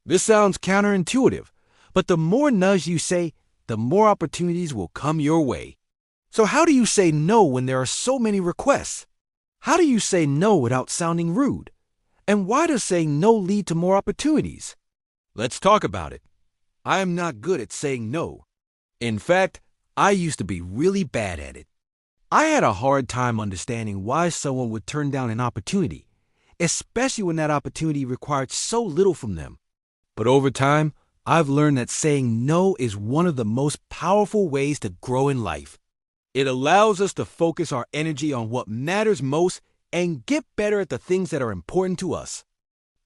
This sounds counterintuitive, but the more no's you say, the more opportunities will come your way. So how do you say no when there are so many requests? How do you say no without sounding rude? And why does saying no lead to more opportunities? Let's talk about it. I am not good at saying no. In fact, I used to be really bad at it. I had a hard time understanding why someone would turn down an opportunity, especially when that opportunity required so little from them. But over time, I've learned that saying no is one of the most powerful ways to grow in life. It allows us to focus our energy on what matters most and get better at the things that are important to us.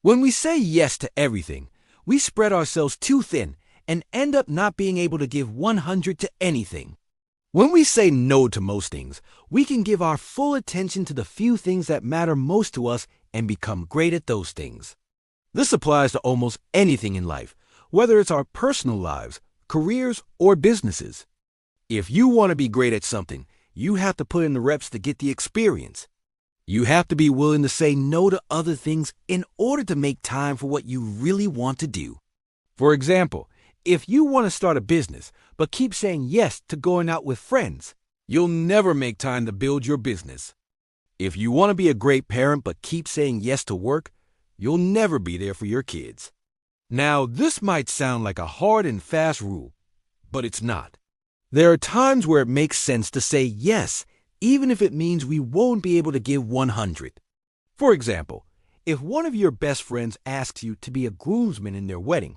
When we say yes to everything, we spread ourselves too thin and end up not being able to give 100 to anything. When we say no to most things, we can give our full attention to the few things that matter most to us and become great at those things. This applies to almost anything in life, whether it's our personal lives, careers, or businesses. If you want to be great at something, you have to put in the reps to get the experience. You have to be willing to say no to other things in order to make time for what you really want to do. For example, if you want to start a business but keep saying yes to going out with friends, you'll never make time to build your business. If you want to be a great parent but keep saying yes to work, you'll never be there for your kids. Now, this might sound like a hard and fast rule, but it's not. There are times where it makes sense to say yes, even if it means we won't be able to give 100. For example, if one of your best friends asks you to be a groomsman in their wedding,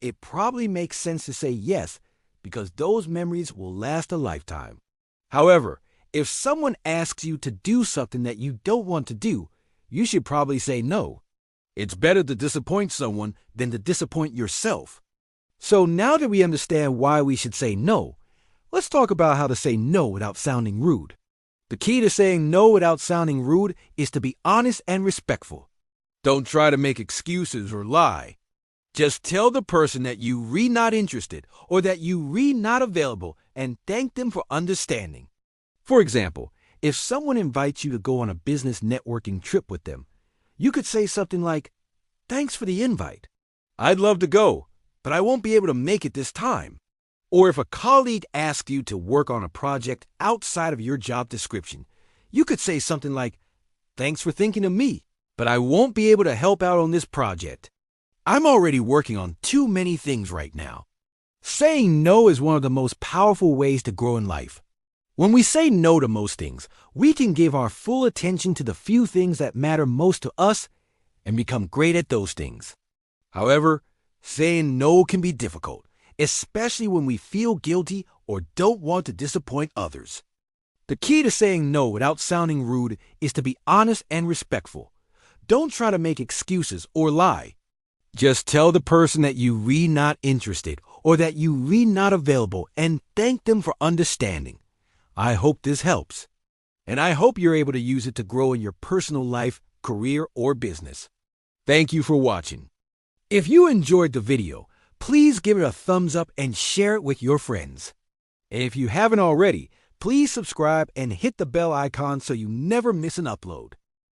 it probably makes sense to say yes because those memories will last a lifetime. However, if someone asks you to do something that you don't want to do, you should probably say no. It's better to disappoint someone than to disappoint yourself. So now that we understand why we should say no, let's talk about how to say no without sounding rude. The key to saying no without sounding rude is to be honest and respectful. Don't try to make excuses or lie. Just tell the person that you re not interested or that you re not available and thank them for understanding. For example, if someone invites you to go on a business networking trip with them, you could say something like, "Thanks for the invite. I'd love to go, but I won't be able to make it this time." Or if a colleague asks you to work on a project outside of your job description, you could say something like, "Thanks for thinking of me, but I won't be able to help out on this project. I'm already working on too many things right now." Saying no is one of the most powerful ways to grow in life. When we say no to most things, we can give our full attention to the few things that matter most to us and become great at those things. However, saying no can be difficult, especially when we feel guilty or don't want to disappoint others. The key to saying no without sounding rude is to be honest and respectful. Don't try to make excuses or lie. Just tell the person that you re not interested or that you re not available and thank them for understanding. I hope this helps. And I hope you're able to use it to grow in your personal life, career, or business. Thank you for watching. If you enjoyed the video, please give it a thumbs up and share it with your friends. And if you haven't already, please subscribe and hit the bell icon so you never miss an upload.